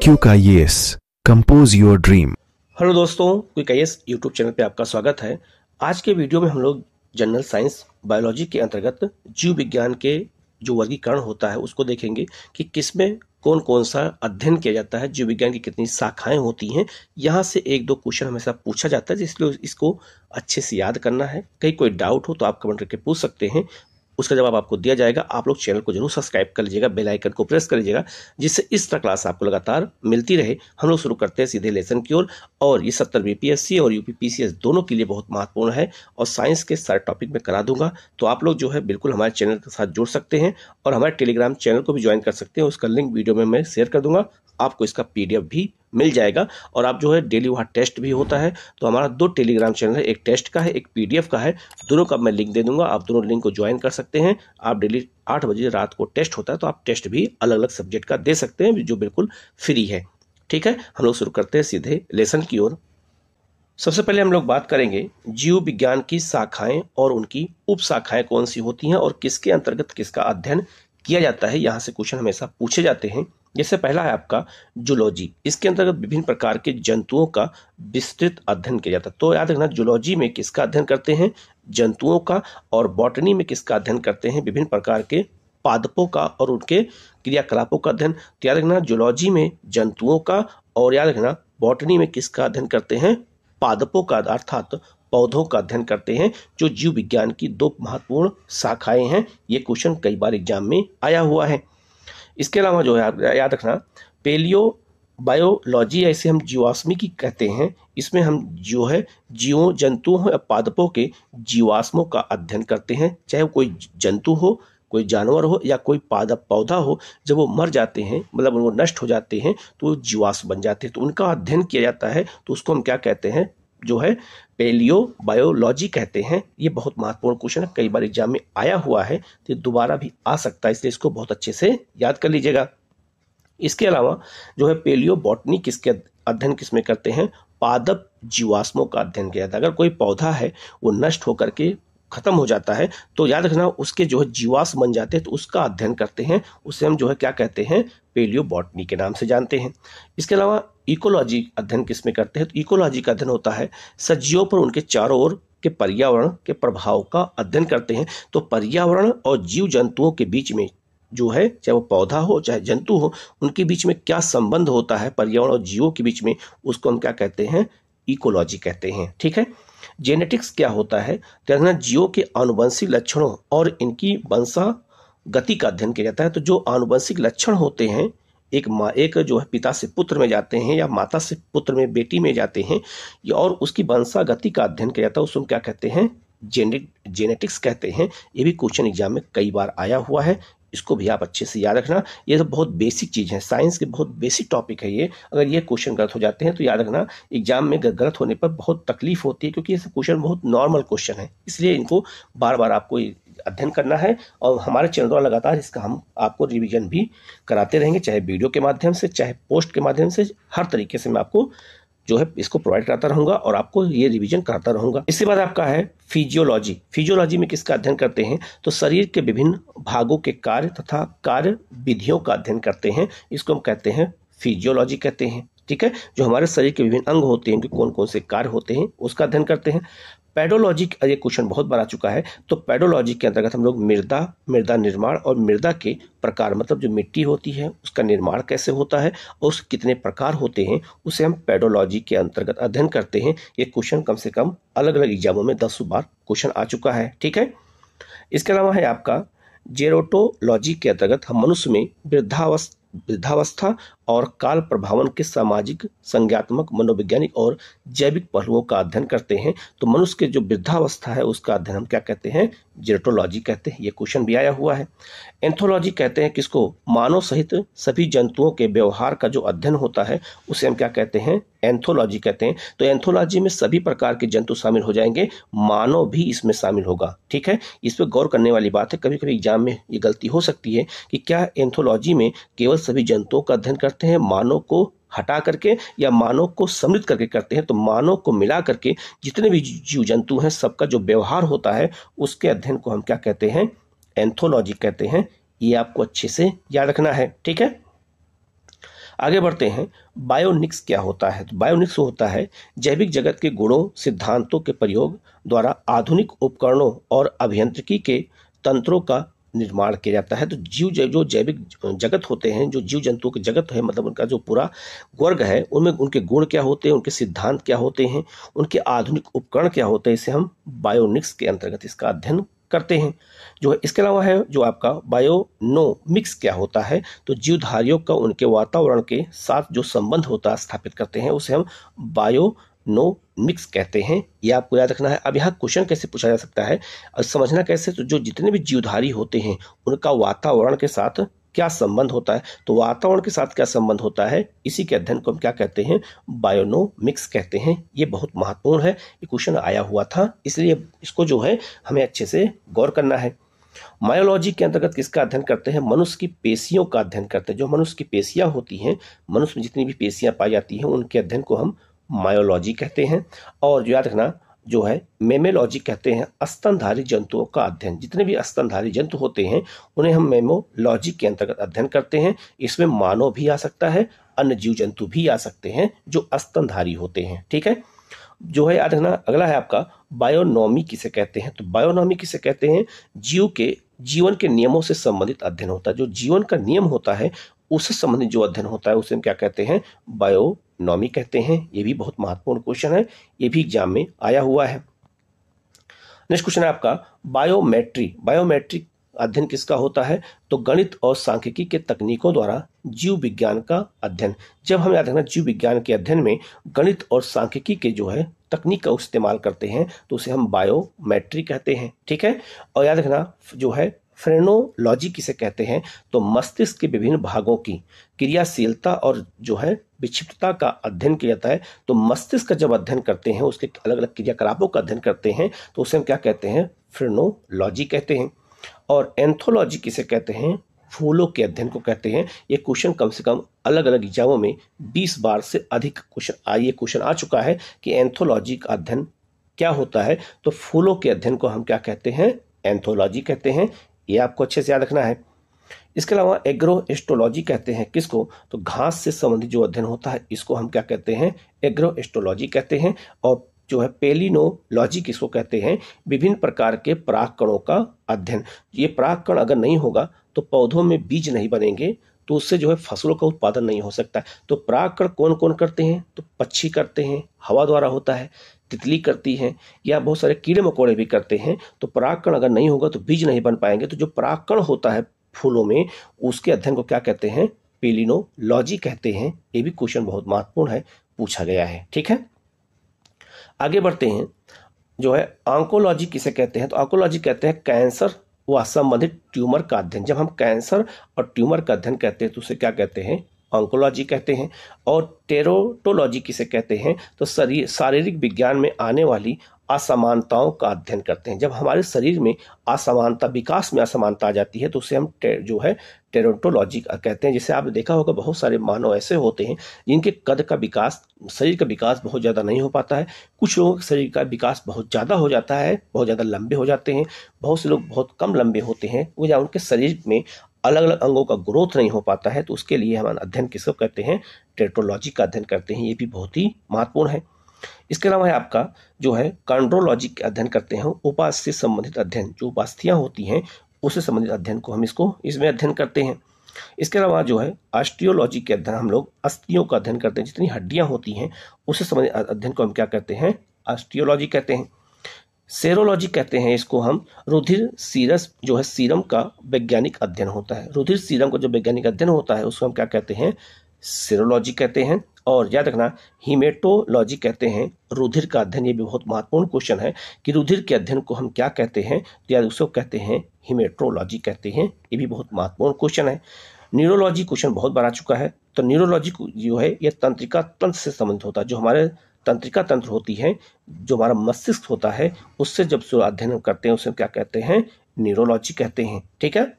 Quick IAS, compose your dream. Hello दोस्तों, quick IAS YouTube channel पे आपका स्वागत है। आज के वीडियो में हम लोग जनरल साइंस बायोलॉजी के अंतर्गत जीव विज्ञान के जो वर्गीकरण होता है उसको देखेंगे कि किसमें कौन कौन सा अध्ययन किया जाता है, जीव विज्ञान की कितनी शाखाएं होती हैं। यहाँ से एक दो क्वेश्चन हमेशा पूछा जाता है, इसलिए इसको अच्छे से याद करना है। कहीं कोई डाउट हो तो आप कमेंट करके पूछ सकते हैं, उसका जवाब आपको दिया जाएगा। आप लोग चैनल को जरूर सब्सक्राइब कर लीजिएगा, बेल आइकन को प्रेस कर लीजिएगा, जिससे इस तरह क्लास आपको लगातार मिलती रहे। हम लोग शुरू करते हैं सीधे लेसन की ओर। और ये 70 बीपीएससी और यूपीपीसीएस दोनों के लिए बहुत महत्वपूर्ण है और साइंस के सारे टॉपिक में करा दूंगा। तो आप लोग जो है बिल्कुल हमारे चैनल के साथ जुड़ सकते हैं और हमारे टेलीग्राम चैनल को भी ज्वाइन कर सकते हैं। उसका लिंक वीडियो में मैं शेयर कर दूंगा, आपको इसका पीडीएफ भी मिल जाएगा। और आप जो है डेली वहाँ टेस्ट भी होता है, तो हमारा दो टेलीग्राम चैनल है, एक टेस्ट का है, एक पीडीएफ का है। दोनों का मैं लिंक दे दूंगा, आप दोनों लिंक को ज्वाइन कर सकते हैं। आप डेली 8 बजे रात को टेस्ट होता है, तो आप टेस्ट भी अलग अलग सब्जेक्ट का दे सकते हैं, जो बिल्कुल फ्री है। ठीक है, हम लोग शुरू करते हैं सीधे लेसन की ओर। सबसे पहले हम लोग बात करेंगे जीव विज्ञान की शाखाएं और उनकी उप शाखाएं कौन सी होती हैं और किसके अंतर्गत किसका अध्ययन किया जाता है। यहाँ से क्वेश्चन हमेशा पूछे जाते हैं। जैसे पहला है आपका जूलॉजी, इसके अंतर्गत विभिन्न प्रकार के जंतुओं का विस्तृत अध्ययन किया जाता है। तो याद रखना, जूलॉजी में किसका अध्ययन करते हैं, जंतुओं का, और बॉटनी में किसका अध्ययन करते हैं, विभिन्न प्रकार के पादपों का और उनके क्रियाकलापों का अध्ययन। तो याद रखना, जूलॉजी में जंतुओं का, और याद रखना बॉटनी में किसका अध्ययन करते हैं, पादपों का अर्थात पौधों का अध्ययन करते हैं, जो जीव विज्ञान की दो महत्वपूर्ण शाखाएं हैं। ये क्वेश्चन कई बार एग्जाम में आया हुआ है। इसके अलावा जो है याद रखना, पेलियो बायोलॉजी, ऐसे हम जीवाश्मिकी कहते हैं। इसमें हम जो है जीवों, जंतुओं या पादपों के जीवाश्मों का अध्ययन करते हैं। चाहे वो कोई जंतु हो, कोई जानवर हो या कोई पादप पौधा हो, जब वो मर जाते हैं, मतलब वो नष्ट हो जाते हैं, तो वो जीवाश्म बन जाते हैं, तो उनका अध्ययन किया जाता है। तो उसको हम क्या कहते हैं, जो है पेलियो बायोलॉजी कहते हैं। ये बहुत महत्वपूर्ण क्वेश्चन है, कई बार एग्जाम में आया हुआ है, तो दोबारा भी आ सकता है, इसलिए इसको बहुत अच्छे से याद कर लीजिएगा। इसके अलावा जो है पेलियो बॉटनी किसके अध्ययन किसमें करते हैं, पादप जीवाश्मों का अध्ययन किया जाता है। अगर कोई पौधा है वो नष्ट होकर के खत्म हो जाता है, तो याद रखना उसके जो है जीवाश्म बन जाते हैं, तो उसका अध्ययन करते हैं। उसे हम जो है क्या कहते हैं, पेलियो बॉटनी के नाम से जानते हैं। इसके अलावा इकोलॉजी अध्ययन किसमें करते हैं, तो इकोलॉजी का अध्ययन होता है सजीवों पर उनके चारों ओर के पर्यावरण के प्रभाव का अध्ययन करते हैं। तो पर्यावरण और जीव जंतुओं के बीच में जो है, चाहे वो पौधा हो चाहे जंतु हो, उनके बीच में क्या संबंध होता है पर्यावरण और जीवों के बीच में, उसको हम क्या कहते हैं, इकोलॉजी कहते हैं। ठीक है, जेनेटिक्स क्या होता है, तो जीवों के आनुवंशिक लक्षणों और इनकी वंशागति का अध्ययन किया जाता है। तो जो आनुवंशिक लक्षण होते हैं, एक जो है पिता से पुत्र में जाते हैं या माता से पुत्र में बेटी में जाते हैं, और उसकी वंशागति का अध्ययन किया जाता है, उसको क्या कहते हैं, जेनेटिक्स कहते हैं। ये भी क्वेश्चन एग्जाम में कई बार आया हुआ है, इसको भी आप अच्छे से याद रखना। ये तो बहुत बेसिक चीज़ है, साइंस के बहुत बेसिक टॉपिक है ये। अगर ये क्वेश्चन गलत हो जाते हैं तो याद रखना एग्जाम में गलत होने पर बहुत तकलीफ होती है, क्योंकि ये क्वेश्चन बहुत नॉर्मल क्वेश्चन है, इसलिए इनको बार बार आपको अध्ययन करना है। और हमारे चैनल द्वारा लगातार इसका हम आपको रिवीजन भी कराते रहेंगे, चाहे वीडियो के माध्यम से, चाहे पोस्ट के माध्यम से, हर तरीके से मैं आपको जो है इसको प्रोवाइड कराता रहूंगा और आपको ये रिवीजन कराता रहूंगा। इसके बाद आपका है फिजियोलॉजी। फिजियोलॉजी में किसका अध्ययन करते हैं, तो शरीर के विभिन्न भागों के कार्य तथा कार्य विधियों का अध्ययन करते हैं। इसको हम कहते हैं फिजियोलॉजी कहते हैं। ठीक है, जो हमारे शरीर के विभिन्न अंग होते हैं, कौन कौन से कार्य होते हैं, उसका अध्ययन करते हैं। पेडोलॉजी, ये क्वेश्चन बहुत बार आ चुका है। तो पेडोलॉजी के अंतर्गत हम लोग मृदा निर्माण और मृदा के प्रकार, मतलब जो मिट्टी होती है उसका निर्माण कैसे होता है और उस कितने प्रकार होते हैं, उसे हम पेडोलॉजी के अंतर्गत अध्ययन करते हैं। ये क्वेश्चन कम से कम अलग अलग एग्जामों में 10 बार क्वेश्चन आ चुका है। ठीक है, इसके अलावा है आपका जेरोटोलॉजी के अंतर्गत हम मनुष्य में वृद्धावस्था और काल प्रभावन के सामाजिक, संज्ञात्मक, मनोवैज्ञानिक और जैविक पहलुओं का अध्ययन करते हैं। तो मनुष्य के जो वृद्धावस्था है उसका अध्ययन हम क्या कहते हैं, जेरोटोलॉजी कहते हैं। ये क्वेश्चन भी आया हुआ है। एंथोलॉजी कहते हैं किसको, मानव सहित सभी जंतुओं के व्यवहार का जो अध्ययन होता है उसे हम क्या कहते हैं, एंथोलॉजी कहते हैं। तो एंथोलॉजी में सभी प्रकार के जंतु शामिल हो जाएंगे, मानव भी इसमें शामिल होगा। ठीक है, इस पर गौर करने वाली बात है। कभी कभी एग्जाम में ये गलती हो सकती है कि क्या एंथोलॉजी में केवल सभी जंतुओं का अध्ययन करते हैं, मानव को हटा करके, या मानव को सम्मिलित करके करते हैं। तो मानव को मिला करके जितने भी जीव जंतु हैं सबका जो व्यवहार होता है उसके अध्ययन को हम क्या कहते हैं, एंथोलॉजी कहते हैं। ये आपको अच्छे से याद रखना है। ठीक है, आगे बढ़ते हैं, बायोनिक्स क्या होता है? तो बायोनिक्स होता है जैविक जगत के गुणों सिद्धांतों के प्रयोग द्वारा आधुनिक उपकरणों और अभियांत्रिकी के तंत्रों का निर्माण किया जाता है। तो जो जैविक जगत होते हैं, जो जीव जंतुओं के जगत है, मतलब उनका जो पूरा वर्ग है, उनमें उनके गुण क्या होते हैं, उनके सिद्धांत क्या होते हैं, उनके आधुनिक उपकरण क्या होते हैं, इसे हम बायोनिक्स के अंतर्गत इसका अध्ययन करते हैं। जो है इसके अलावा है जो आपका बायोनोमिक्स क्या होता है? तो जीवधारियों का उनके वातावरण के साथ जो संबंध होता है स्थापित करते हैं, उसे हम बायोनोमिक्स कहते हैं। ये आपको याद रखना है। अब यहाँ क्वेश्चन कैसे पूछा जा सकता है और समझना कैसे? तो जो जितने भी जीवधारी होते हैं उनका वातावरण के साथ क्या संबंध होता है, तो वातावरण के साथ क्या संबंध होता है, इसी के अध्ययन को हम क्या कहते हैं? बायोनोमिक्स कहते हैं। ये बहुत महत्वपूर्ण है, ये क्वेश्चन आया हुआ था, इसलिए इसको जो है हमें अच्छे से गौर करना है। मायोलॉजी के अंतर्गत किसका अध्ययन करते हैं? मनुष्य की पेशियों का अध्ययन करते हैं। जो मनुष्य की पेशियां होती हैं, मनुष्य में जितनी भी पेशियां पाई जाती हैं, उनके अध्ययन को हम मायोलॉजी कहते हैं। और जो याद रखना जो है मेमोलॉजी कहते हैं, स्तनधारी जंतुओं का अध्ययन। जितने भी स्तनधारी जंतु होते हैं उन्हें हम मेमोलॉजी के अंतर्गत अध्ययन करते हैं। इसमें मानव भी आ सकता है, अन्य जीव जंतु भी आ सकते हैं जो स्तनधारी होते हैं। ठीक है, जो है याद रखना। अगला है आपका बायोनॉमी किसे कहते हैं? तो बायोनॉमी किसे कहते हैं? जीव के जीवन के नियमों से संबंधित अध्ययन होता है। जो जीवन का नियम होता है उससे संबंधित जो अध्ययन होता है उसे हम क्या कहते हैं? बायोनॉमी कहते हैं। ये भी बहुत महत्वपूर्ण क्वेश्चन है, ये भी एग्जाम में आया हुआ है। नेक्स्ट क्वेश्चन है आपका बायोमेट्री। बायोमेट्रिक अध्ययन किसका होता है? तो गणित और सांख्यिकी के तकनीकों द्वारा जीव विज्ञान का अध्ययन। जब हम याद रखना जीव विज्ञान के अध्ययन में गणित और सांख्यिकी के जो है तकनीक का इस्तेमाल करते हैं तो उसे हम बायोमेट्री कहते हैं। ठीक है, और याद रखना जो है फ्रेनोलॉजी किसे कहते हैं? तो मस्तिष्क के विभिन्न भागों की क्रियाशीलता और जो है विक्षिप्तता का अध्ययन किया जाता है। तो मस्तिष्क का जब अध्ययन करते हैं, उसके अलग अलग क्रियाकलापों का अध्ययन करते हैं, तो उसे हम क्या कहते हैं? फ्रेनोलॉजी कहते हैं। और एंथोलॉजी किसे कहते हैं? फूलों के अध्ययन को कहते हैं। ये क्वेश्चन कम से कम अलग अलग एग्जामों में 20 बार से अधिक क्वेश्चन आ चुका है कि एंथोलॉजी का अध्ययन क्या होता है। तो फूलों के अध्ययन को हम क्या कहते हैं? एंथोलॉजी कहते हैं। ये आपको अच्छे से याद रखना है। इसके अलावा एग्रोएस्ट्रोलॉजी कहते हैं किसको? तो घास से संबंधित जो अध्ययन होता है इसको हम क्या कहते हैं? एग्रोएस्ट्रोलॉजी कहते हैं। और जो है पेलिनोलॉजी किसको कहते हैं? विभिन्न प्रकार के परागकणों का अध्ययन। ये परागकण अगर नहीं होगा तो पौधों में बीज नहीं बनेंगे, तो उससे जो है फसलों का उत्पादन नहीं हो सकता। तो परागकण कौन कौन करते हैं? तो पक्षी करते हैं, हवा द्वारा होता है, तितली करती है, या बहुत सारे कीड़े मकोड़े भी करते हैं। तो परागकण अगर नहीं होगा तो बीज नहीं बन पाएंगे। तो जो परागकण होता है फूलों में, उसके अध्ययन को क्या कहते हैं? पेलिनोलॉजी कहते हैं। ये भी क्वेश्चन बहुत महत्वपूर्ण है, पूछा गया है। ठीक है, आगे बढ़ते हैं। जो है ऑन्कोलॉजी किसे कहते हैं? तो ऑन्कोलॉजी कहते हैं कैंसर व संबंधित ट्यूमर का अध्ययन। जब हम कैंसर और ट्यूमर का अध्ययन कहते हैं तो उसे क्या कहते हैं? ऑन्कोलॉजी कहते हैं। और टेरोटोलॉजी किसे कहते हैं? तो शारीरिक विज्ञान में आने वाली असमानताओं का अध्ययन करते हैं। जब हमारे शरीर में असमानता, विकास में असमानता आ जाती है तो उसे हम जो है टेरोटोलॉजी कहते हैं। जैसे आपने देखा होगा बहुत सारे मानव ऐसे होते हैं जिनके कद का विकास, शरीर का विकास बहुत ज़्यादा नहीं हो पाता है। कुछ लोगों के शरीर का विकास बहुत ज़्यादा हो जाता है, बहुत ज़्यादा लंबे हो जाते हैं। बहुत से लोग बहुत कम लंबे होते हैं, वो या उनके शरीर में अलग अलग अंगों का ग्रोथ नहीं हो पाता है। तो उसके लिए हम अध्ययन किसको कहते हैं? टेरोटोलॉजी का अध्ययन करते हैं। ये भी बहुत ही महत्वपूर्ण है। इसके अलावा है आपका जो है कॉन्ड्रोलॉजी का अध्ययन करते हैं। उपास्थि से संबंधित अध्ययन, जो उपास्थियां होती हैं उससे संबंधित अध्ययन को हम इसमें अध्ययन करते हैं। इसके अलावा जो है ऑस्टियोलॉजी के अध्ययन, हम लोग अस्थियों का अध्ययन करते हैं। जितनी हड्डियां होती हैं उससे संबंधित अध्ययन को हम क्या कहते हैं? ऑस्टियोलॉजी कहते हैं। सेरोलॉजी कहते हैं इसको हम। रुधिर सीरस जो है सीरम का वैज्ञानिक अध्ययन होता है। रुधिर सीरम का जो वैज्ञानिक अध्ययन होता है उसको हम क्या कहते हैं? सेरोलॉजी कहते हैं। और याद रखना हीमेटोलॉजी कहते हैं रुधिर का अध्ययन। ये भी बहुत महत्वपूर्ण क्वेश्चन है कि रुधिर के अध्ययन को हम क्या कहते हैं? तो याद उसको कहते हैं हीमेट्रोलॉजी कहते हैं। ये भी बहुत महत्वपूर्ण क्वेश्चन है। न्यूरोलॉजी क्वेश्चन बहुत बार आ चुका है। तो न्यूरोलॉजी जो है ये तंत्रिका तंत्र से संबंधित होता है। जो हमारे तंत्रिका तंत्र होती है, जो हमारा मस्तिष्क होता है, उससे जब अध्ययन करते हैं उसे क्या कहते हैं? न्यूरोलॉजी कहते हैं। ठीक है,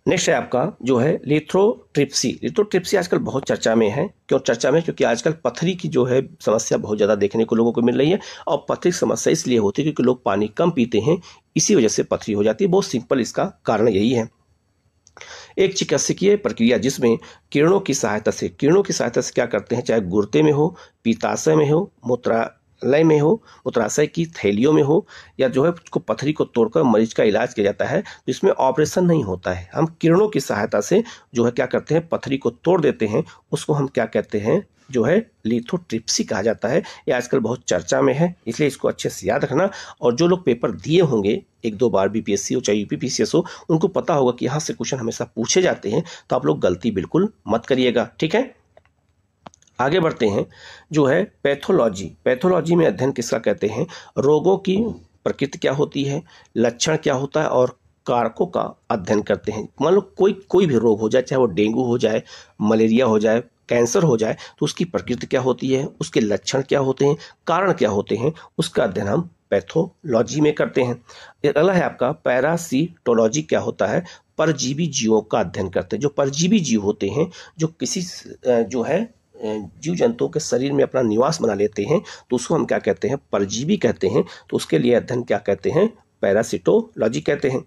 नेक्स्ट है आपका जो है लिथोट्रिप्सी। लिथोट्रिप्सी आजकल बहुत चर्चा में है। क्यों चर्चा में? क्योंकि आजकल पथरी की जो है समस्या बहुत ज़्यादा देखने को लोगों को मिल रही है। और पथरी की समस्या इसलिए होती है क्योंकि लोग पानी कम पीते हैं, इसी वजह से पथरी हो जाती है। बहुत सिंपल इसका कारण यही है। एक चिकित्सकीय प्रक्रिया जिसमें किरणों की सहायता से क्या करते हैं, चाहे गुर्दे में हो, पित्ताशय में हो, मूत्रालय में हो, मूत्राशय की थैलियों में हो, या जो है उसको पथरी को तोड़कर मरीज का इलाज किया जाता है, तो इसमें ऑपरेशन नहीं होता है। हम किरणों की सहायता से जो है क्या करते हैं, पथरी को तोड़ देते हैं। उसको हम क्या कहते हैं, जो है लिथोट्रिप्सी कहा जाता है। ये आजकल बहुत चर्चा में है, इसलिए इसको अच्छे से याद रखना। और जो लोग पेपर दिए होंगे एक दो बार, बीपीएससी हो चाहे यूपीपीसीएस हो, उनको पता होगा कि यहाँ से क्वेश्चन हमेशा पूछे जाते हैं, तो आप लोग गलती बिल्कुल मत करिएगा, ठीक है। आगे बढ़ते हैं, जो है पैथोलॉजी में अध्ययन किसका कहते हैं, रोगों की प्रकृति क्या होती है, लक्षण क्या होता है और कारकों का अध्ययन करते हैं। मान लो कोई भी रोग हो जाए, चाहे वो डेंगू हो जाए, मलेरिया हो जाए, कैंसर हो जाए, तो उसकी प्रकृति क्या होती है, उसके लक्षण क्या होते हैं, कारण क्या होते हैं, उसका अध्ययन हम पैथोलॉजी में करते हैं। अगला है आपका पैरासीटोलॉजी, क्या होता है, परजीवी जीवों का अध्ययन करते हैं। जो परजीवी जीव होते हैं, जो किसी जो है जीव जंतुओं के शरीर में अपना निवास बना लेते हैं, तो उसको हम क्या कहते हैं, परजीवी कहते हैं। तो उसके लिए अध्ययन क्या कहते हैं, पैरासीटोलॉजी कहते हैं।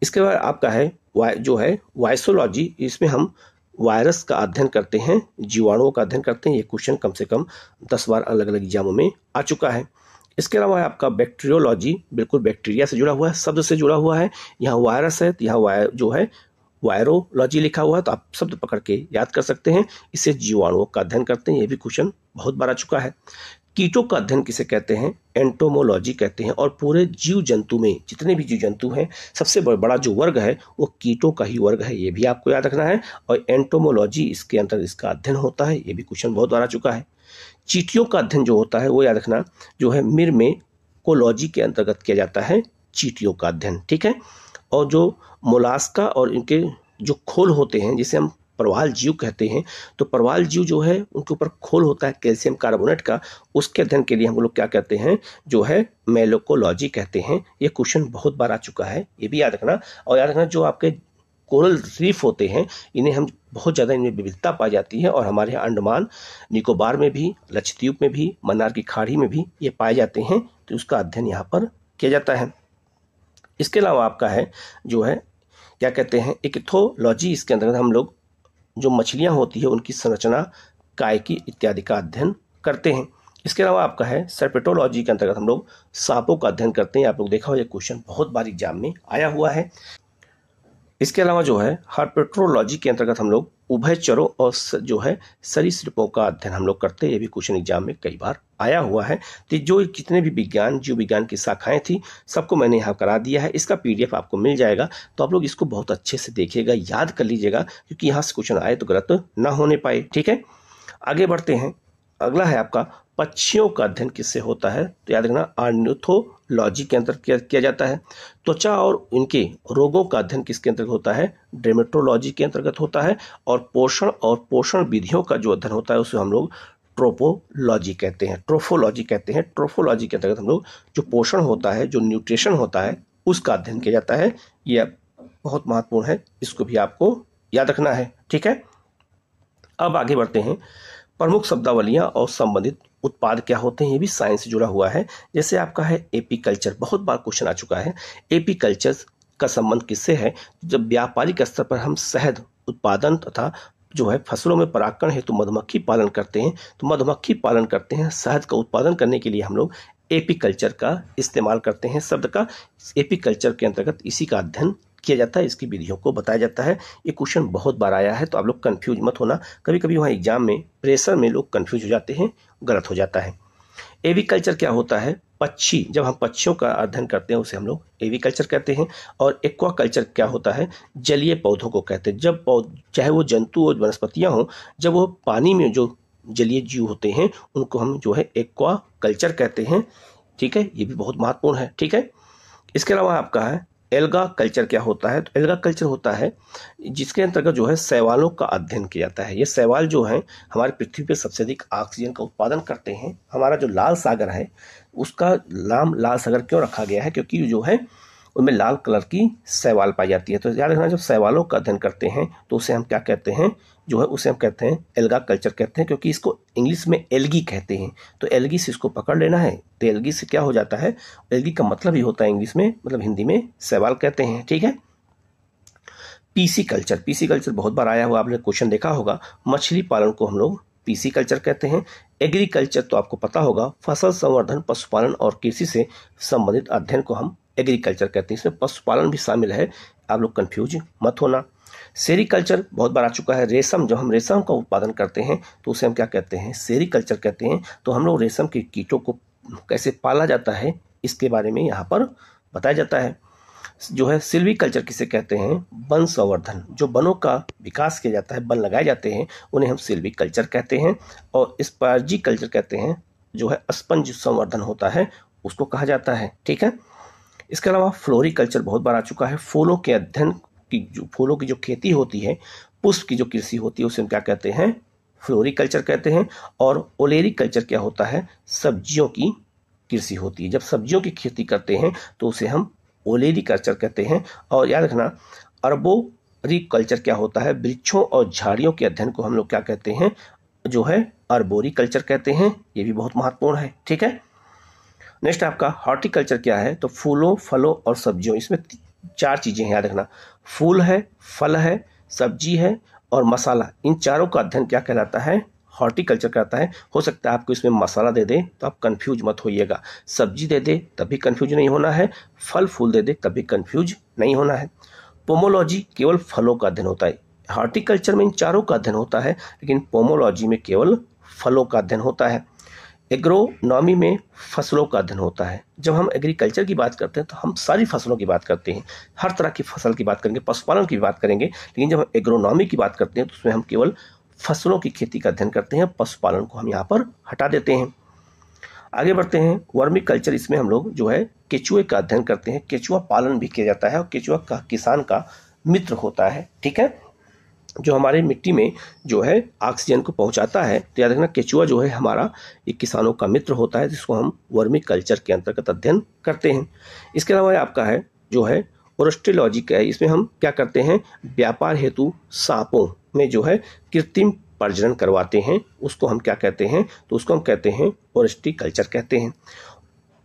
इसके बाद आपका है जो है वायसोलॉजी, इसमें हम वायरस का अध्ययन करते हैं, जीवाणुओं का अध्ययन करते हैं। ये क्वेश्चन कम से कम 10 बार अलग अलग एग्जामों में आ चुका है। इसके अलावा है आपका बैक्टीरियोलॉजी, बिल्कुल बैक्टीरिया से जुड़ा हुआ है, शब्द से जुड़ा हुआ है। यहाँ वायरस है तो यहाँ जो है वायरोलॉजी लिखा हुआ है, तो आप शब्द पकड़ के याद कर सकते हैं। इसे जीवाणुओं का अध्ययन करते हैं, ये भी क्वेश्चन बहुत बार आ चुका है। कीटों का अध्ययन किसे कहते हैं, एंटोमोलॉजी कहते हैं। और पूरे जीव जंतु में जितने भी जीव जंतु हैं, सबसे बड़ा जो वर्ग है वो कीटों का ही वर्ग है, ये भी आपको याद रखना है। और एंटोमोलॉजी इसके अंतर्गत इसका अध्ययन होता है, ये भी क्वेश्चन बहुत बार आ चुका है। चींटियों का अध्ययन जो होता है वो याद रखना, जो है मिर्मेकोलॉजी के अंतर्गत किया जाता है चींटियों का अध्ययन, ठीक है। और जो मोलास्का और इनके जो खोल होते हैं, जिसे हम प्रवाल जीव कहते हैं, तो प्रवाल जीव जो है उनके ऊपर खोल होता है कैल्शियम कार्बोनेट का, उसके अध्ययन के लिए हम लोग क्या कहते हैं, जो है मेलोकोलॉजी कहते हैं। ये क्वेश्चन बहुत बार आ चुका है, ये भी याद रखना। और याद रखना, जो आपके कोरल रीफ होते हैं, इन्हें हम बहुत ज़्यादा इनमें विविधता पाई जाती है, और हमारे यहाँ अंडमान निकोबार में भी, लक्षद्वीप में भी, मन्नार की खाड़ी में भी ये पाए जाते हैं, तो उसका अध्ययन यहाँ पर किया जाता है। इसके अलावा आपका है जो है क्या कहते हैं, इक्थोलॉजी, इसके अंतर्गत हम लोग जो मछलियाँ होती है उनकी संरचना, कायकी इत्यादि का अध्ययन करते हैं। इसके अलावा आपका है सर्पेटोलॉजी के अंतर्गत हम लोग सांपों का अध्ययन करते हैं। आप लोग देखा हो, ये क्वेश्चन बहुत बार एग्जाम में आया हुआ है। इसके अलावा जो है हर्पेट्रोलॉजी के अंतर्गत हम लोग उभयचरों और जो है सरीसृपों का अध्ययन हम लोग करते हैं, ये भी क्वेश्चन एग्जाम में कई बार आया हुआ है। तो जो जितने भी जीव विज्ञान की शाखाएं थी, सबको मैंने यहाँ करा दिया है। इसका पीडीएफ आपको मिल जाएगा, तो आप लोग इसको बहुत अच्छे से देखिएगा, याद कर लीजिएगा, क्योंकि यहाँ से क्वेश्चन आए तो गलत ना होने पाए, ठीक है। आगे बढ़ते हैं, अगला है आपका पक्षियों का अध्ययन किससे होता है, तो याद रखना ऑर्निथोलॉजी के अंतर्गत किया जाता है। त्वचा और इनके रोगों का अध्ययन किसके अंतर्गत होता है, डेर्मेटोलॉजी के अंतर्गत होता है। और पोषण विधियों का जो अध्ययन होता है उसे हम लोग ट्रोफोलॉजी कहते हैं, ट्रोफोलॉजी कहते हैं। ट्रोफोलॉजी के अंतर्गत हम लोग जो पोषण होता है, जो न्यूट्रिशन होता है, उसका अध्ययन किया जाता है। यह बहुत महत्वपूर्ण है, इसको भी आपको याद रखना है, ठीक है। अब आगे बढ़ते हैं, प्रमुख शब्दावलियां और संबंधित उत्पाद क्या होते हैं, ये भी साइंस से जुड़ा हुआ है। जैसे आपका है एपीकल्चर, बहुत बार क्वेश्चन आ चुका है। एपीकल्चर का संबंध किससे है, जब व्यापारिक स्तर पर हम शहद उत्पादन तथा जो है फसलों में परागकण हेतु मधुमक्खी पालन करते हैं, तो मधुमक्खी पालन करते हैं, शहद का उत्पादन करने के लिए हम लोग एपीकल्चर का इस्तेमाल करते हैं। शब्द का एपीकल्चर के अंतर्गत इसी का अध्ययन किया जाता है, इसकी विधियों को बताया जाता है। ये क्वेश्चन बहुत बार आया है, तो आप लोग कंफ्यूज मत होना, कभी कभी वहाँ एग्जाम में प्रेशर में लोग कंफ्यूज हो जाते हैं, गलत हो जाता है। एविकल्चर क्या होता है, पक्षी, जब हम पक्षियों का अध्ययन करते हैं उसे हम लोग एविकल्चर कहते हैं। और एक्वाकल्चर क्या होता है, जलीय पौधों को कहते हैं। जब चाहे वो जंतु और वनस्पतियां हों, जब वो पानी में जो जलीय जीव होते हैं उनको हम जो है एक्वाकल्चर कहते हैं, ठीक है। ये भी बहुत महत्वपूर्ण है, ठीक है। इसके अलावा आपका है एल्गा कल्चर क्या होता है, तो एल्गा कल्चर होता है जिसके अंतर्गत जो है शैवालों का अध्ययन किया जाता है। ये शैवाल जो है हमारी पृथ्वी पर सबसे अधिक ऑक्सीजन का उत्पादन करते हैं। हमारा जो लाल सागर है उसका नाम लाल सागर क्यों रखा गया है, क्योंकि जो है उनमें लाल कलर की शैवाल पाई जाती है। तो याद रखना, जब शैवालों का अध्ययन करते हैं तो उसे हम क्या कहते हैं, जो है उसे हम कहते हैं एल्गा कल्चर कहते हैं, क्योंकि इसको इंग्लिश में एल्गी कहते हैं। तो एल्गी से इसको पकड़ लेना है, तो एल्गी से क्या हो जाता है, एल्गी का मतलब ही होता है इंग्लिश में, मतलब हिंदी में शैवाल कहते हैं, ठीक है। पीसी कल्चर बहुत बार आया हुआ, आपने क्वेश्चन देखा होगा। मछली पालन को हम लोग पीसी कल्चर कहते हैं। एग्रीकल्चर तो आपको पता होगा, फसल संवर्धन, पशुपालन और कृषि से संबंधित अध्ययन को हम एग्रीकल्चर कहते हैं। इसमें पशुपालन भी शामिल है, आप लोग कंफ्यूज मत होना। सेरीकल्चर बहुत बार आ चुका है। रेशम, जब हम रेशम का उत्पादन करते हैं तो उसे हम क्या कहते हैं? सेरीकल्चर कहते हैं। तो हम लोग रेशम के कीटों को कैसे पाला जाता है इसके बारे में यहाँ पर बताया जाता है। जो है सिल्वीकल्चर किसे कहते हैं? वन संवर्धन, जो वनों का विकास किया जाता है, वन लगाए जाते हैं, उन्हें हम सिल्वीकल्चर कहते हैं। और स्पर्जीकल्चर कहते हैं, जो है स्पंज संवर्धन होता है उसको कहा जाता है, ठीक है। इसके अलावा फ्लोरिकल्चर बहुत बार आ चुका है। फूलों के अध्ययन की, जो फूलों की जो खेती होती है, पुष्प की जो कृषि होती है, उसे हम क्या कहते हैं? फ्लोरिकल्चर कहते हैं। और ओलेरीकल्चर क्या होता है? सब्जियों की कृषि होती है। जब सब्जियों की खेती करते हैं तो उसे हम ओलेरीकल्चर कहते हैं। और याद रखना, अर्बोरिकल्चर क्या होता है? वृक्षों और झाड़ियों के अध्ययन को हम लोग क्या कहते हैं? जो है अर्बोरिकल्चर कहते हैं। ये भी बहुत महत्वपूर्ण है, ठीक है। नेक्स्ट आपका हॉर्टिकल्चर क्या है? तो फूलों, फलों और सब्जियों, इसमें 4 चीजें हैं, याद रखना। फूल है, फल है, सब्जी है और मसाला। इन चारों का अध्ययन क्या कहलाता है? हॉर्टिकल्चर कहता है। हो सकता है आपको इसमें मसाला दे दे तो आप कंफ्यूज मत होइएगा, सब्जी दे दे तभी कंफ्यूज नहीं होना है, फल फूल दे दे तभी कंफ्यूज नहीं होना है। पोमोलॉजी केवल फलों का अध्ययन होता है। हॉर्टिकल्चर में इन चारों का अध्ययन होता है, लेकिन पोमोलॉजी में केवल फलों का अध्ययन होता है। एग्रोनॉमी में फसलों का अध्ययन होता है। जब हम एग्रीकल्चर की बात करते हैं तो हम सारी फसलों की बात करते हैं, हर तरह की फसल की बात करेंगे, पशुपालन की बात करेंगे। लेकिन जब हम एग्रोनॉमी की बात करते हैं तो उसमें हम केवल फसलों की खेती का अध्ययन करते हैं, पशुपालन को हम यहाँ पर हटा देते हैं। आगे बढ़ते हैं, वर्मीकल्चर, इसमें हम लोग जो है केचुए का अध्ययन करते हैं। केचुआ पालन भी किया जाता है और केचुआ का किसान का मित्र होता है, ठीक है, जो हमारे मिट्टी में जो है ऑक्सीजन को पहुंचाता है। तो याद रखना, केचुआ जो है हमारा एक किसानों का मित्र होता है, जिसको हम वर्मीकल्चर के अंतर्गत अध्ययन करते हैं। इसके अलावा आपका है जो है ओरस्टेलॉजी का है। इसमें हम क्या करते हैं? व्यापार हेतु सांपों में जो है कृत्रिम प्रजनन करवाते हैं, उसको हम क्या कहते हैं? तो उसको हम कहते हैं ओरस्टिकल्चर कहते हैं।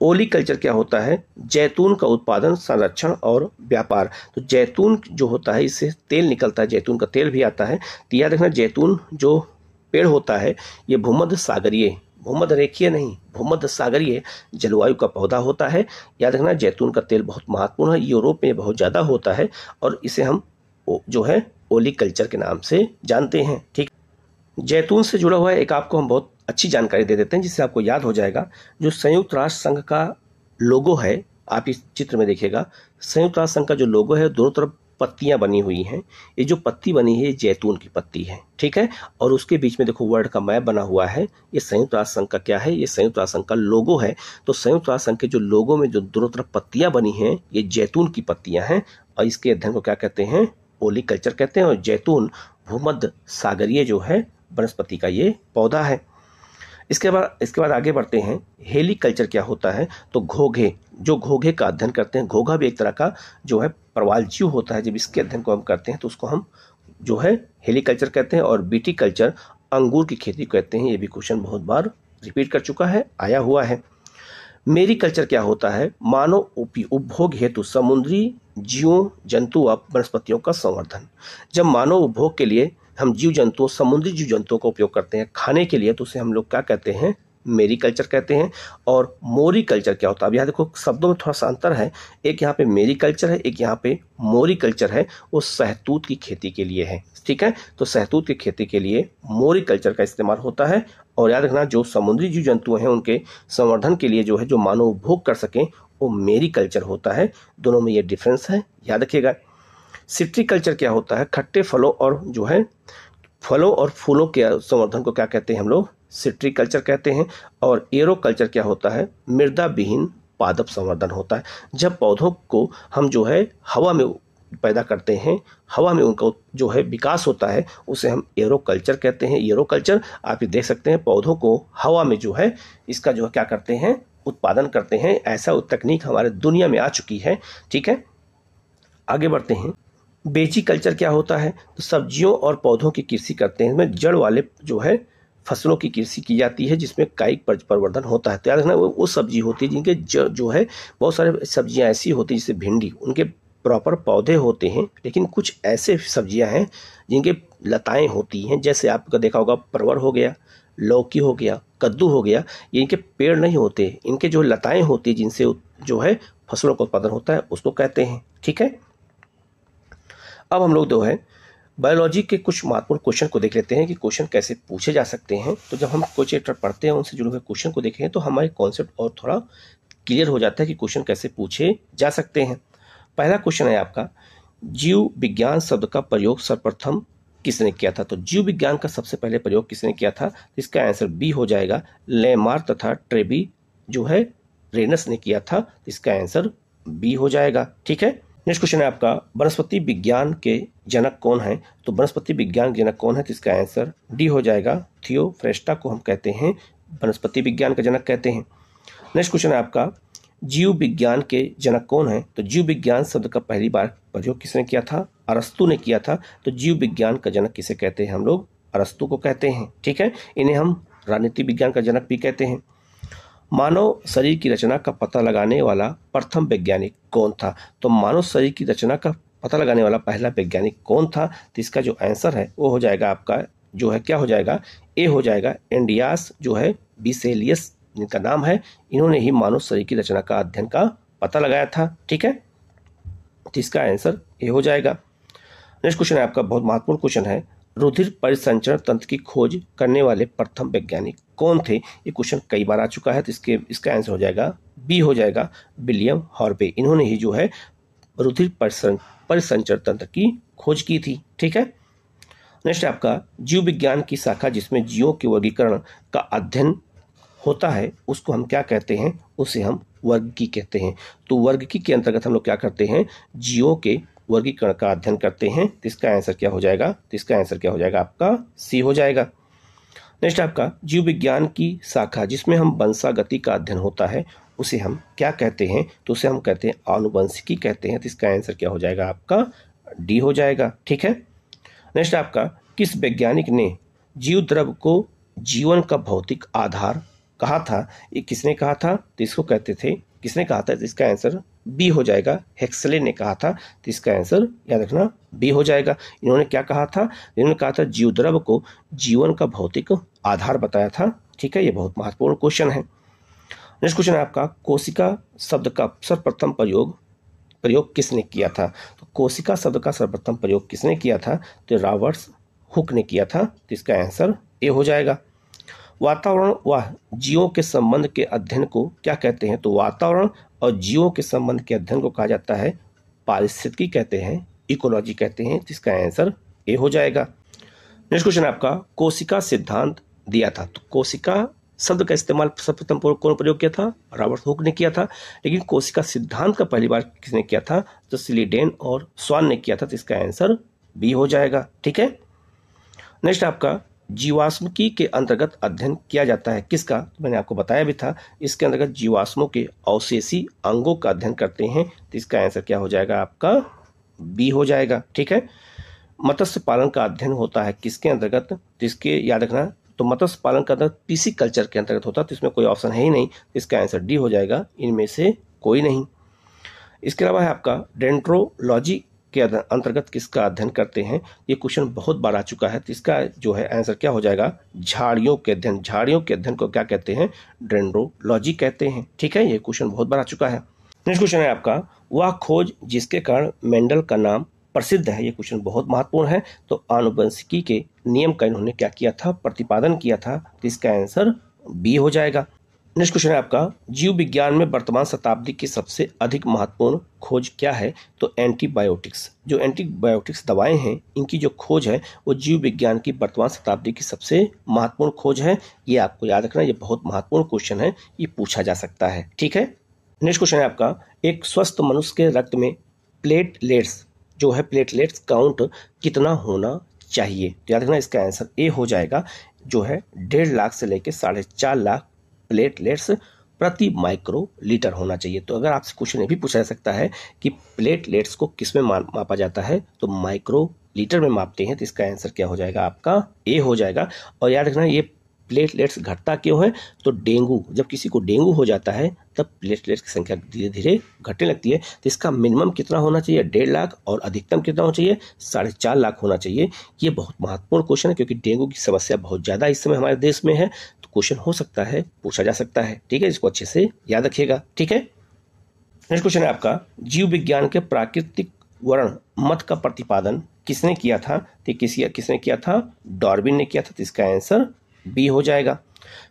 ओलीकल्चर क्या होता है? जैतून का उत्पादन, संरक्षण और व्यापार। तो जैतून जो होता है, इससे तेल निकलता है, जैतून का तेल भी आता है। तो याद रखना, जैतून जो पेड़ होता है ये भूमध्य सागरीय, भूमध्य रेखीय नहीं, भूमध्य सागरीय जलवायु का पौधा होता है। याद रखना, जैतून का तेल बहुत महत्वपूर्ण है, यूरोप में बहुत ज़्यादा होता है और इसे हम जो है ओलीकल्चर के नाम से जानते हैं, ठीक। जैतून से जुड़ा हुआ एक आपको हम बहुत अच्छी जानकारी दे देते हैं, जिससे आपको याद हो जाएगा। जो संयुक्त राष्ट्र संघ का लोगो है, आप इस चित्र में देखिएगा, संयुक्त राष्ट्र संघ का जो लोगो है, दोनों तरफ पत्तियां बनी हुई हैं। ये जो पत्ती बनी है, ये जैतून की पत्ती है, ठीक है। और उसके बीच में देखो वर्ल्ड का मैप बना हुआ है। ये संयुक्त राष्ट्र संघ का क्या है? ये संयुक्त राष्ट्र संघ का लोगो है। तो संयुक्त राष्ट्र संघ के जो लोगो में जो दोनों तरफ पत्तियां बनी हैं, ये जैतून की पत्तियां हैं और इसके अध्ययन को क्या कहते हैं? ओलीकल्चर कहते हैं। और जैतून भूमध्य सागरीय जो है वनस्पति का ये पौधा है। इसके बाद आगे बढ़ते हैं। हेलीकल्चर क्या होता है? तो घोंघे, जो घोंघे का अध्ययन करते हैं। घोंघा भी एक तरह का जो है प्रवाल जीव होता है। जब इसके अध्ययन को हम करते हैं तो उसको हम जो है हेलीकल्चर कहते हैं। और विटीकल्चर अंगूर की खेती कहते हैं। ये भी क्वेश्चन बहुत बार रिपीट कर चुका है, आया हुआ है। मेरीकल्चर क्या होता है? मानव उपभोग हेतु समुद्री जीवों, जंतु व वनस्पतियों का संवर्धन। जब मानव उपभोग के लिए हम जीव जंतुओं, समुद्री जीव जंतुओं का उपयोग करते हैं खाने के लिए, तो उसे हम लोग क्या कहते हैं? मेरीकल्चर कहते हैं। और मोरीकल्चर क्या होता है? अब यहाँ देखो शब्दों में थोड़ा सा अंतर है, एक यहाँ पे मेरीकल्चर है, एक यहाँ पे मोरीकल्चर है। वो शहतूत की खेती के लिए है, ठीक है। तो शहतूत की खेती के लिए मोरीकल्चर का इस्तेमाल होता है। और याद रखना, जो समुद्री जीव जंतु हैं उनके संवर्धन के लिए जो है, जो मानव उपभोग कर सकें, वो मेरीकल्चर होता है। दोनों में ये डिफरेंस है, याद रखिएगा। सिट्रीकल्चर क्या होता है? खट्टे फलों और जो है फलों और फूलों के संवर्धन को क्या कहते हैं हम लोग? सिट्रीकल्चर कहते हैं। और एरोकल्चर क्या होता है? मृदा विहीन पादप संवर्धन होता है। जब पौधों को हम जो है हवा में पैदा करते हैं, हवा में उनका जो है विकास होता है, उसे हम एरोकल्चर कहते हैं। एरोकल्चर आप ये देख सकते हैं, पौधों को हवा में जो है इसका जो है क्या करते हैं? उत्पादन करते हैं। ऐसा तकनीक हमारे दुनिया में आ चुकी है, ठीक है। आगे बढ़ते हैं। बेजीकल्चर क्या होता है? तो सब्जियों और पौधों की कृषि करते हैं। इसमें जड़ वाले जो है फसलों की कृषि की जाती है, जिसमें कायिक प्रवर्धन होता है। तो याद रखना, वो सब्जी होती है जिनके जो है बहुत सारे सब्जियां ऐसी होती है, जैसे भिंडी, उनके प्रॉपर पौधे होते हैं, लेकिन कुछ ऐसे सब्जियां हैं जिनके लताएं होती हैं। जैसे आपका देखा होगा परवल हो गया, लौकी हो गया, कद्दू हो गया, ये इनके पेड़ नहीं होते, इनके जो लताएं होती हैं जिनसे जो है फसलों का उत्पादन होता है उसको कहते हैं। ठीक है, अब हम लोग जो है बायोलॉजी के कुछ महत्वपूर्ण क्वेश्चन को देख लेते हैं कि क्वेश्चन कैसे पूछे जा सकते हैं। तो जब हम कोई चैप्टर पढ़ते हैं उनसे जुड़े हुए क्वेश्चन को देखें तो हमारे कॉन्सेप्ट और थोड़ा क्लियर हो जाता है कि क्वेश्चन कैसे पूछे जा सकते हैं। पहला क्वेश्चन है आपका, जीव विज्ञान शब्द का प्रयोग सर्वप्रथम किसने किया था? तो जीव विज्ञान का सबसे पहले प्रयोग किसने किया था? इसका आंसर बी हो जाएगा, लेमार तथा ट्रेबी जो है रेनस ने किया था। इसका आंसर बी हो जाएगा। ठीक है, नेक्स्ट क्वेश्चन है आपका, वनस्पति विज्ञान के जनक कौन है? तो वनस्पति विज्ञान के जनक कौन है? तो इसका आंसर डी हो जाएगा, थियोफ्रेस्टा को हम कहते हैं वनस्पति विज्ञान का जनक कहते हैं। नेक्स्ट क्वेश्चन है आपका, जीव विज्ञान के जनक कौन है? तो जीव विज्ञान शब्द का पहली बार प्रयोग किसने किया था? अरस्तु ने किया था। तो जीव विज्ञान का जनक किसे कहते हैं? हम लोग अरस्तु को कहते हैं। ठीक है, इन्हें हम राजनीति विज्ञान का जनक भी कहते हैं। मानव शरीर की रचना का पता लगाने वाला प्रथम वैज्ञानिक कौन था? तो मानव शरीर की रचना का पता लगाने वाला पहला वैज्ञानिक कौन था? तो इसका जो आंसर है वो हो जाएगा आपका जो है क्या हो जाएगा, ए हो जाएगा, एंडियास जो है बिसेलियस इनका नाम है। इन्होंने ही मानव शरीर की रचना का अध्ययन का पता लगाया था। ठीक है, तो इसका आंसर ए हो जाएगा। नेक्स्ट क्वेश्चन है आपका, बहुत महत्वपूर्ण क्वेश्चन है, रुधिर परिसंचरण तंत्र की खोज करने वाले प्रथम वैज्ञानिक कौन थे? ये क्वेश्चन कई बार आ चुका है, तो इसका आंसर हो जाएगा बी हो जाएगा, विलियम हॉर्वे। इन्होंने ही जो है रुधिर परिसंचरण तंत्र की खोज की थी। ठीक है, नेक्स्ट आपका, जीव विज्ञान की शाखा जिसमें जीवों के वर्गीकरण का अध्ययन होता है उसको हम क्या कहते हैं? उसे हम वर्गीकी कहते हैं। तो वर्गीकी के अंतर्गत हम लोग क्या करते हैं? जीवों के वर्गीकरण का अध्ययन करते हैं। तो इसका आंसर क्या हो जाएगा? तो इसका आंसर क्या हो जाएगा आपका? सी हो जाएगा। नेक्स्ट आपका, जीव विज्ञान की शाखा जिसमें हम वंशागति का अध्ययन होता है उसे हम क्या कहते हैं? तो उसे हम कहते हैं आनुवंशिकी कहते हैं। तो इसका आंसर क्या हो जाएगा आपका? डी हो जाएगा। ठीक है, नेक्स्ट आपका, किस वैज्ञानिक ने जीव द्रव को जीवन का भौतिक आधार कहा था? ये किसने कहा था? तो इसको कहते थे, किसने कहा था? तो इसका आंसर बी हो जाएगा, हेक्सले ने कहा था। तो इसका आंसर याद रखना बी हो जाएगा। इन्होंने क्या कहा था? इन्होंने कहा था जीव द्रव को जीवन का भौतिक आधार बताया था। ठीक है, ये बहुत महत्वपूर्ण क्वेश्चन है। नेक्स्ट क्वेश्चन है आपका, कोशिका शब्द का सर्वप्रथम प्रयोग किसने किया था? तो कोशिका शब्द का सर्वप्रथम प्रयोग किसने किया था? तो रॉबर्ट हुक ने किया था। तो इसका आंसर ए हो जाएगा। वातावरण व जीवों के संबंध के अध्ययन को क्या कहते हैं? तो वातावरण और जीवों के संबंध के अध्ययन को कहा जाता है पारिस्थितिकी कहते हैं, इकोलॉजी कहते हैं। जिसका आंसर ए हो जाएगा। नेक्स्ट क्वेश्चन आपका, कोशिका सिद्धांत दिया था। तो कोशिका शब्द का इस्तेमाल सर्वप्रथम कौन प्रयोग किया था? रॉबर्ट हुक ने किया था। लेकिन कोशिका सिद्धांत का पहली बार किसने किया था? तो स्लीडेन और स्वान ने किया था। तो इसका आंसर बी हो जाएगा। ठीक है, नेक्स्ट आपका, जीवाश्मिकी के अंतर्गत अध्ययन किया जाता है किसका? तो मैंने आपको बताया भी था, इसके अंतर्गत जीवाश्मों के अवशेषी अंगों का अध्ययन करते हैं। तो इसका आंसर क्या हो जाएगा आपका? बी हो जाएगा। ठीक है, मत्स्य पालन का अध्ययन होता है किसके अंतर्गत? तो इसके याद रखना, तो मत्स्य पालन का अंतर्गत पीसी कल्चर के अंतर्गत होता है। तो इसमें कोई ऑप्शन है ही नहीं। इसका आंसर डी हो जाएगा, इनमें से कोई नहीं। इसके अलावा है आपका, डेंड्रोलॉजी के अंतर्गत किसका अध्ययन करते हैं? ये क्वेश्चन बहुत बार आ चुका है। तो इसका जो है आंसर क्या हो जाएगा? झाड़ियों के अध्ययन। झाड़ियों के अध्ययन को क्या कहते हैं? डेंड्रोलॉजी कहते हैं। ठीक है, ये क्वेश्चन बहुत बार आ चुका है। नेक्स्ट क्वेश्चन है आपका, वह खोज जिसके कारण मेंडल का नाम प्रसिद्ध है। ये क्वेश्चन बहुत महत्वपूर्ण है। तो आनुवंशिकी के नियम का इन्होंने क्या किया था? प्रतिपादन किया था। तो इसका आंसर बी हो जाएगा। नेक्स्ट क्वेश्चन है आपका, जीव विज्ञान में वर्तमान शताब्दी की सबसे अधिक महत्वपूर्ण खोज क्या है? तो एंटीबायोटिक्स। जो एंटीबायोटिक्स दवाएं हैं इनकी जो खोज है वो जीव विज्ञान की वर्तमान शताब्दी की सबसे महत्वपूर्ण खोज है। ये आपको याद रखना, ये बहुत महत्वपूर्ण क्वेश्चन है, ये पूछा जा सकता है। ठीक है, नेक्स्ट क्वेश्चन है आपका, एक स्वस्थ मनुष्य के रक्त में प्लेटलेट्स जो है प्लेटलेट्स काउंट कितना होना चाहिए? तो याद रखना, इसका आंसर ए हो जाएगा, जो है 1.5 लाख से लेकर 4.5 लाख प्लेटलेट्स प्रति माइक्रोलीटर होना चाहिए। तो अगर आपसे क्वेश्चन ये भी पूछा जा सकता है कि प्लेटलेट्स को किस में मापा जाता है? तो माइक्रोलीटर में मापते हैं। तो इसका आंसर क्या हो जाएगा आपका? ए हो जाएगा। और याद रखना, ये प्लेटलेट्स घटता क्यों है? तो डेंगू, जब किसी को डेंगू हो जाता है तब प्लेटलेट्स की संख्या धीरे धीरे घटने लगती है। तो इसका मिनिमम कितना होना चाहिए? 1.5 लाख, और अधिकतम कितना होना चाहिए? 4.5 लाख होना चाहिए। ये बहुत महत्वपूर्ण क्वेश्चन है, क्योंकि डेंगू की समस्या बहुत ज़्यादा इस समय हमारे देश में है। तो क्वेश्चन हो सकता है, पूछा जा सकता है। ठीक है, इसको अच्छे से याद रखिएगा। ठीक है, नेक्स्ट क्वेश्चन है आपका, जीव विज्ञान के प्राकृतिक वर्ण मत का प्रतिपादन किसने किया था? तो किसने किया था? डार्विन ने किया था। तो इसका आंसर बी हो जाएगा।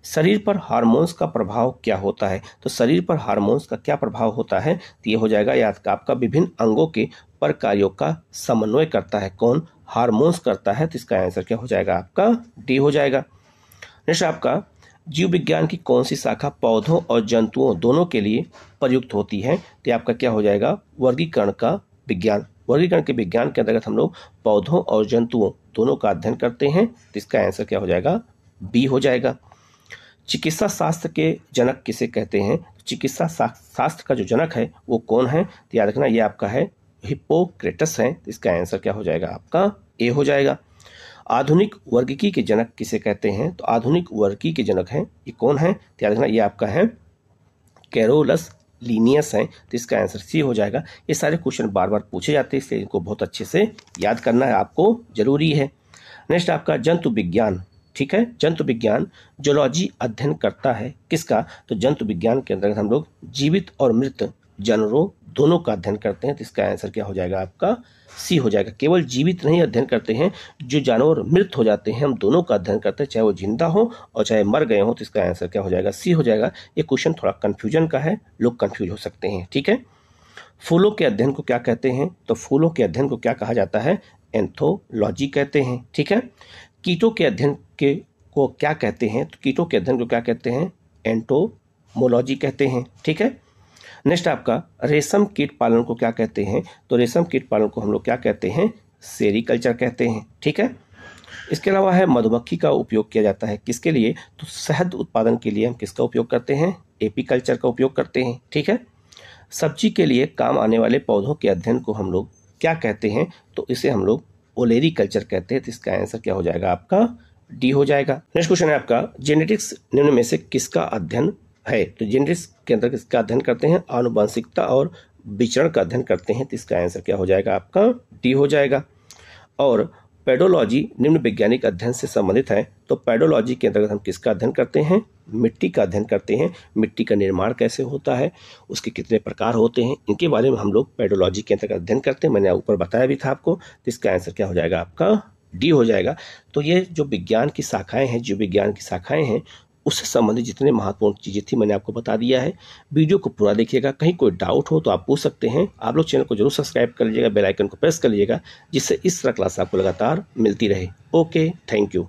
शरीर पर हार्मोन्स का प्रभाव क्या होता है? तो शरीर पर हार्मोन्स का क्या प्रभाव होता है? तो ये हो जाएगा याद का आपका विभिन्न अंगों के पर कार्यों का समन्वय करता है। कौन? हार्मोन्स करता है। तो इसका आंसर क्या हो जाएगा? आपका डी हो जाएगा। नेक्स्ट आपका, जीव विज्ञान की कौन सी शाखा पौधों और जंतुओं दोनों के लिए प्रयुक्त होती है? तो आपका क्या हो जाएगा? वर्गीकरण का विज्ञान। वर्गीकरण के विज्ञान के अंतर्गत हम लोग पौधों और जंतुओं दोनों का अध्ययन करते हैं। तो इसका आंसर क्या हो जाएगा? बी हो जाएगा। चिकित्सा शास्त्र के जनक किसे कहते हैं? चिकित्सा शास्त्र का जो जनक है वो कौन है? तो याद रखना, ये आपका है हिप्पोक्रेटस है। तो इसका आंसर क्या हो जाएगा? आपका ए हो जाएगा। आधुनिक वर्गीकी के जनक किसे कहते हैं? तो आधुनिक वर्गीकी के जनक हैं, ये कौन है? तो याद रखना, ये आपका है कैरोलस लीनियस है। तो इसका आंसर सी हो जाएगा। ये सारे क्वेश्चन बार बार पूछे जाते हैं, इसलिए इनको बहुत अच्छे से याद करना है आपको जरूरी है। नेक्स्ट आपका जंतु विज्ञान। ठीक है, जंतु विज्ञान जूलॉजी अध्ययन करता है किसका? तो जंतु विज्ञान के अंतर्गत हम लोग जीवित और मृत जानवरों दोनों का अध्ययन करते हैं। तो इसका आंसर क्या हो जाएगा? आपका सी हो जाएगा। केवल जीवित नहीं अध्ययन करते हैं, जो जानवर मृत हो जाते हैं हम दोनों का अध्ययन करते हैं, चाहे वो जिंदा हो और चाहे मर गए हो। तो इसका आंसर क्या हो जाएगा? सी हो जाएगा। ये क्वेश्चन थोड़ा कंफ्यूजन का है, लोग कंफ्यूज हो सकते हैं। ठीक है, फूलों के अध्ययन को क्या कहते हैं? तो फूलों के अध्ययन को क्या कहा जाता है? एंथोलॉजी कहते हैं। ठीक है, कीटों के अध्ययन को क्या कहते हैं? तो कीटों के अध्ययन को क्या कहते हैं? एंटोमोलॉजी कहते हैं। ठीक है, नेक्स्ट आपका रेशम कीट पालन को क्या कहते हैं? तो रेशम कीट पालन को हम लोग क्या कहते हैं? सेरीकल्चर कहते हैं। ठीक है, इसके अलावा है मधुमक्खी का उपयोग किया जाता है किसके लिए? तो शहद उत्पादन के लिए हम किसका उपयोग करते हैं? एपीकल्चर का उपयोग करते हैं। ठीक है, सब्जी के लिए काम आने वाले पौधों के अध्ययन को हम लोग क्या कहते हैं? तो इसे हम लोग ओलेरीकल्चर कहते हैं। तो इसका आंसर क्या हो जाएगा? आपका डी हो जाएगा। नेक्स्ट क्वेश्चन है आपका, जेनेटिक्स निम्न में से किसका अध्ययन है? तो जेनेटिक्स के अंदर किसका अध्ययन करते हैं? आनुवंशिकता और विचरण का अध्ययन करते हैं। तो इसका आंसर क्या हो जाएगा? आपका डी हो जाएगा। और पेडोलॉजी निम्न वैज्ञानिक अध्ययन से संबंधित है। तो पेडोलॉजी के अंतर्गत हम किसका अध्ययन करते हैं? मिट्टी का अध्ययन करते हैं। मिट्टी का निर्माण कैसे होता है, उसके कितने प्रकार होते हैं, इनके बारे में हम लोग पेडोलॉजी के अंतर्गत अध्ययन करते हैं। मैंने ऊपर बताया भी था आपको। तो इसका आंसर क्या हो जाएगा? आपका डी हो जाएगा। तो ये जो विज्ञान की शाखाएं हैं, जीव विज्ञान की शाखाएं हैं, उससे संबंधित जितने महत्वपूर्ण चीज़ें थी मैंने आपको बता दिया है। वीडियो को पूरा देखिएगा, कहीं कोई डाउट हो तो आप पूछ सकते हैं। आप लोग चैनल को जरूर सब्सक्राइब कर लीजिएगा, बेल आइकन को प्रेस कर लीजिएगा, जिससे इस तरह क्लास आपको लगातार मिलती रहे। Okay, thank you.